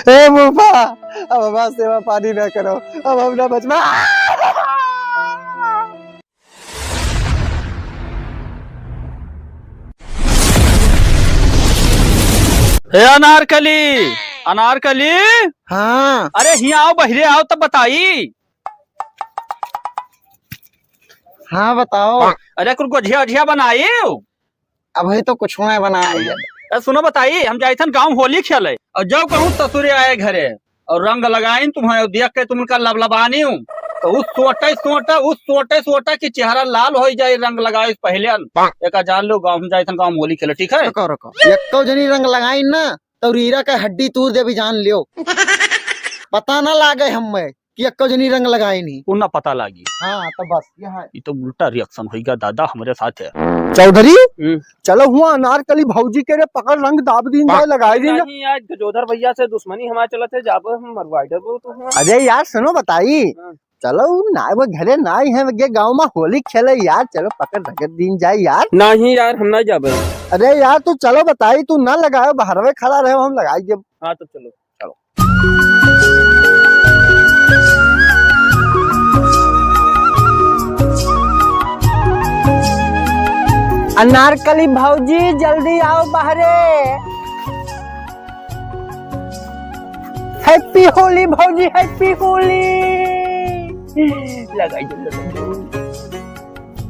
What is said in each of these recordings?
ए मुफा, अब हमारा सेवा पानी न करो, अब हम न बच में। हे अनारकली, अनारकली। हाँ अरे यहाँ आओ, बहरे आओ तब बताई। हाँ बताओ। अरे कुछ गुझिया उझिया बनाई। अभी तो कुछ नहीं बनाया। सुनो बताई, हम जाए थे गाँव होली खेले और जब कहूँ ससुरे आए घरे और रंग लगाई तुम्हें देख के तुम लबलबानी हूँ तो उस सोटे सोटे की चेहरा लाल हो जाए रंग लगाए पहले एक जान लो गाँव में जाए थे गाँव होली खेले। ठीक है रुको रुको, एक जनी रंग लगाई ना तो रीरा का हड्डी तूर दे भी जान लियो। पता ना लागे हमें कि एक जनी रंग लगाई नहीं। उन्ना पता लगी। हाँ तो बस ये तो उल्टा रिएक्शन होगा दादा हमारे साथ है। चौधरी चलो हुआ अनारकली भौजी के रे पकड़ रंग दाब दिन जाए लगाई दिन। नहीं आज गजोधर भैया से दुश्मनी हमारे चला थे जब हम मरवाइडर तो। अरे यार सुनो बताई, चलो नाय वो घरे नाई है गे गांव में होली खेले यार, चलो पकड़ रगड़ दिन जाए यार। नहीं यार हम ना जाबे। अरे यार तू चलो बताई, तू ना लगाओ बाहर में खड़ा रहे हम लगाई जब। हाँ तो चलो चलो। अनारकली भौजी जल्दी आओ बाहरे। हैप्पी होली भौजी, हैप्पी होली। लगाई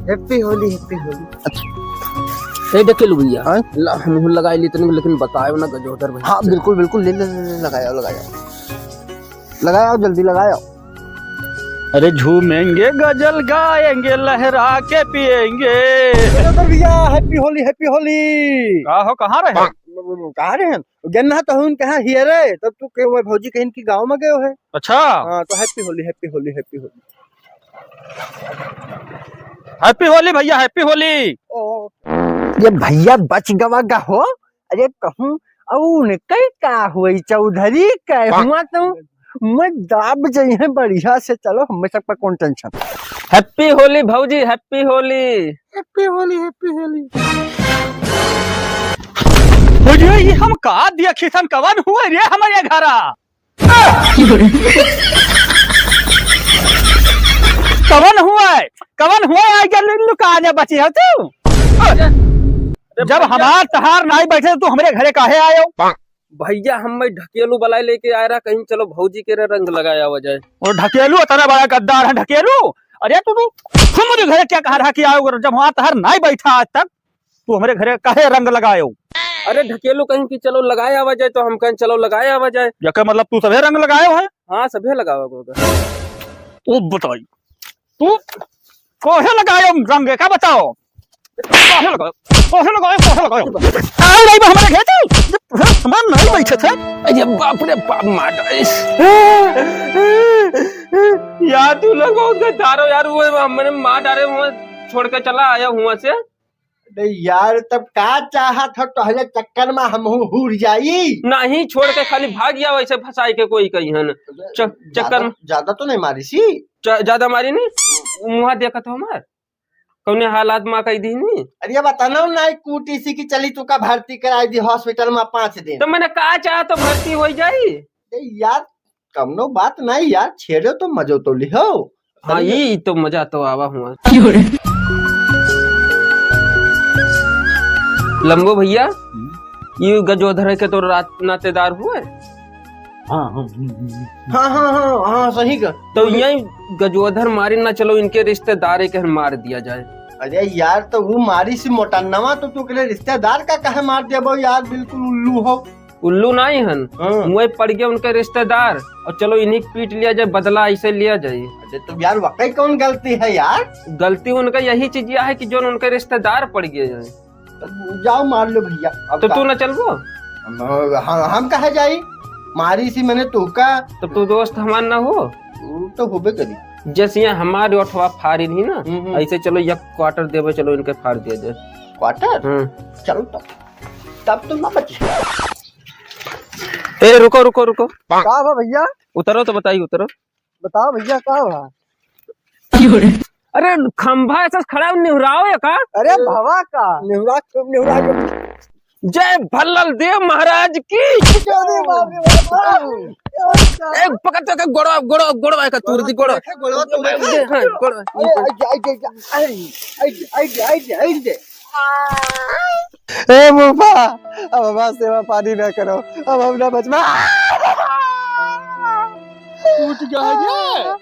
हैप्पी होली, हैप्पी होली। ए डकेलू भैया हम लगाई ली तने लेकिन बताओ ना गजोधर भैया। हाँ बिल्कुल बिल्कुल, ले ले ले लगाओ लगाओ लगाओ जल्दी लगाओ। अरे झूमेंगे गजल गाएंगे लहरा के पिएंगे। भैया हैप्पी होली, हैप्पी होली। कहाँ रहे? कहाँ रहे हैं? गन्ना तो हूँ कहाँ हियर है, तब तू के वो भौजी कहीं की गांव में गए है। अच्छा हाँ तो happy Holi, happy Holi, happy Holi. Happy Holi भैया, हैप्पी होली। ये भैया बच गवा गा हो। अरे कहूँ और कई का हुई चौधरी का हुआ तो मैं दाब जाइए बढ़िया से। चलो हमें सब पर कौन टेंशन। हैप्पी होली भौजी, happy Holi. Happy Holi, happy Holi. ये हम का देखी थन कवन हुए रे हमारे घरा। कवन हुआ आगे लुकाने बची है तू। जब हमार तहार नहीं बैठे तो हमारे घरे काहे आयो? भैया हम ढकेलू बलाई लेके आ रहा कहीं, चलो भौजी के रंग लगाया हो जाए। और ढकेलू इतना बड़ा गद्दार है ढकेलू। अरे तू मुझे घरे क्या कहा रहा कि आओ, जब वहां तहार नहीं बैठा आज तक तू हमारे घरे काहे रंग लगायो? अरे ढकेलू कहीं की चलो लगाया आवा जाए तो हम कहीं चलो लगाया आवा जाए। क्या मतलब तू सभी रंग लगायो है? हाँ सभी लगावा होगा। तू बताई तू कोहे लगायो रंग का बताओ। कोहे लगायो आओ नहीं हमारे घर तू हमार नहीं बैठे थे। अरे बाप रे बाप मार यार तू लोग बहुत गद्दार हो यार। वो मैंने मार डाले हुआ छोड़ के चला आया हुआ से। यार तब का चाहत हो टहले चक्कर में हम हुर जाई। नहीं छोड़ के खाली भाग गया वैसे फंसाई के कोई कही है चक्कर में। ज्यादा तो नहीं मारी सी। ज्यादा मारी नहीं, मुहा देखा था हमार कौने हालात माँ कही दी नहीं। अरे बताना नहीं कूटी सी की चली तू का भर्ती कराई दी हॉस्पिटल में 5 दिन। तो मैंने कहा चाह तो भर्ती हो जाई। यार कमनो बात नहीं यार, छेड़ो तो मजो तो लिहो। हाँ ये तो मजा तो आवा हुआ। लंबो भैया ये गजोधर के तो रात नातेदार हुए। हाँ हाँ हाँ हाँ हाँ हाँ सही का। तो यही गजोधर मारी ना, चलो इनके रिश्तेदार के मार दिया जाए। अरे यार तो वो मारी सी मोटा नवा तो तू के रिश्तेदार का कहे मार दिया यार, बिल्कुल उल्लू हो। उल्लू नहीं हन, मुँह पड़ गया उनके रिश्तेदार और चलो इन्हीं पीट लिया जाए, बदला ऐसे लिया जाए। अरे तो यार वाकई कौन गलती है यार? गलती उनका यही चीज है कि जो उनके रिश्तेदार पड़ गए जाए। जाओ मार लो भैया। तो तू न चलबो? हम कहे जाई मारी सी मैंने तू का। तो तू दोस्त हमार ना हो तो होबे करी। जैसे यहाँ हमारे अठवा फाड़ी नहीं ना, ऐसे चलो एक क्वार्टर देवे, चलो इनके फाड़ दिया जाए। क्वार्टर? चलो तब तुम ना बचे। ए रुको रुको रुको, कहाँ बा भैया? उतरो तो बताइए, उतरो बताओ भैया कहाँ बा? अरे खंभा ऐसा खड़ा निहुराओ या का? अरे भवा का निहुरा जय भल्लल देव महाराज की। एक पकड़ के गोड़वा का तूर दी गोड़वा। ए मुफा, अब हमारा सेवा पानी न करो, अब हम न बच टूट गया है।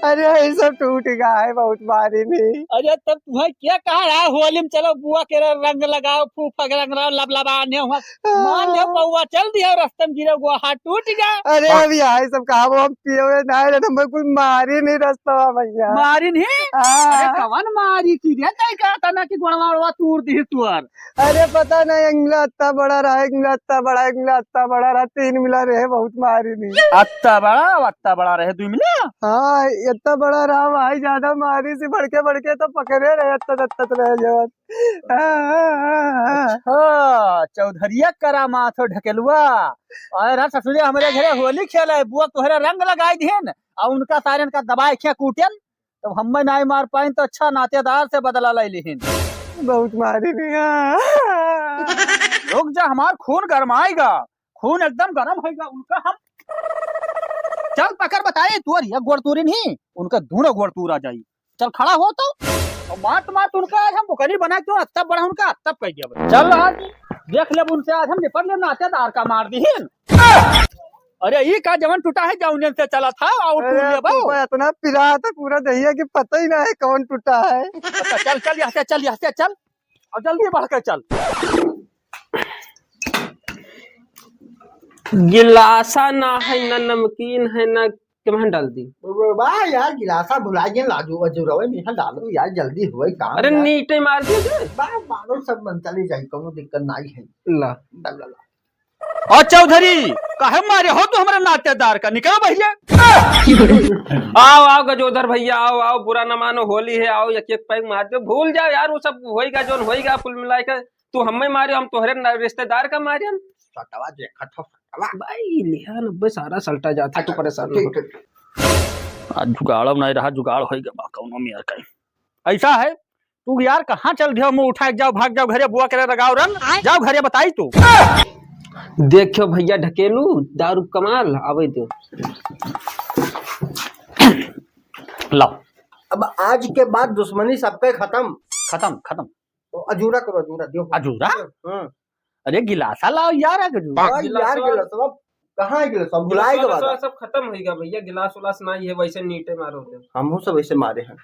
अरे ये सब टूट गया है, बहुत मारी नहीं। अरे तब तुम्हें क्या कहा रहा होली में चलो बुआ के रंग लगाओ, फूफा के रंग लगाओ, लबलबाने हुआ मान लो बउआ चल दिया रास्ते में गिरा हुआ हाथ टूट गया। अरे अब यहाँ सब कहा वो हम पिए हुए ना नंबर कुछ मारी नहीं रास्ता भैया। मारी नहीं? अरे कवन मारी की रे तय कहता ना कि गोड़वा तूर दी तुअर। अरे पता नहीं इंगला अत्ता बड़ा रहा, इंगला अत्ता बड़ा, इंगला अत्ता बड़ा रहा, 3 मिला रहे, बहुत मारी नहीं। अत्ता बड़ा रहे 2 मिला। हाँ इतना बड़ा रहा भाई, ज्यादा मारी से बढ़के तो पकड़े रहे अत्ता रहे जवान। चौधरिया करा माथो ढकेलुआ और ससुरिया हमारे घरे होली खेला है, बुआ तोहरा रंग लगाई दिहन और उनका सारे का दबाए खे कूटन, तो हम नहीं मार पाए तो अच्छा नातेदार से बदला ले लिहिन। बहुत मारी नहीं। रुक जा, हमार खून गरमाएगा, खून एकदम गर्म होगा उनका। हम चल पकड़ बताए तुअर या गोड़ तूरी नहीं, उनका दोनों गोड़ तूर आ जाई। चल खड़ा हो तो और मात उनका आज हम बुकरी बना के तब बड़ा उनका तब कह दिया। चल आज देख ले उनसे, आज हम निपट ले नातेदार का मार दिहिन। अरे ये का जवन टूटा है जौन से चला था और इतना पिरा था पूरा दहिया की पता ही ना है कौन टूटा है। चल यहाँ से चल और जल्दी बढ़ कर चल। गिलासा ना है ना नमकीन है ना केमहन डाल दी। वाह यार गिलासा भुला गए, लाजू वजू रवे में डालो यार, जल्दी होए काम। अरे नीटे मार दिए वाह मारो सब मन चली जाए, कोनो दिक्कत नहीं है। ला और चौधरी काहे मारे हो तो हमारे नातेदार का, निकलो भैया। आओ गजोधर भैया आओ, बुरा न मानो, होली है, आओ एक पैक मार दो, भूल जाओ यार वो सब होएगा जो होएगा, कुल मिलाए कर तू हमें मारे, हम तोहरे रिश्तेदार का मारे। भाई लिया 90 सारा सल्टा जाता, तू परेशान आज जुगाड़ नहीं रहा, जुगाड़ होएगा कौनो में यार। कहीं ऐसा है तू यार कहाँ चल दियो, मुंह उठा जाओ, भाग जाओ घरे, बुआ के लगाओ रंग, जाओ घरे बताई तू। देखियो भैया ढकेलू दारू कमाल आवे दो। लाओ अब आज के बाद दुश्मनी सबके खत्म। तो अजूरा करो, अजूरा दियो। अजूरा? अरे गिलासा लाओ यार। यार गिलासा कहाँ है, गिलासा भुलाएगा, सब खत्म होएगा भैया, गिलास उलास नहीं है, वैसे नीटे मारो। हम सब वैसे मारे हैं।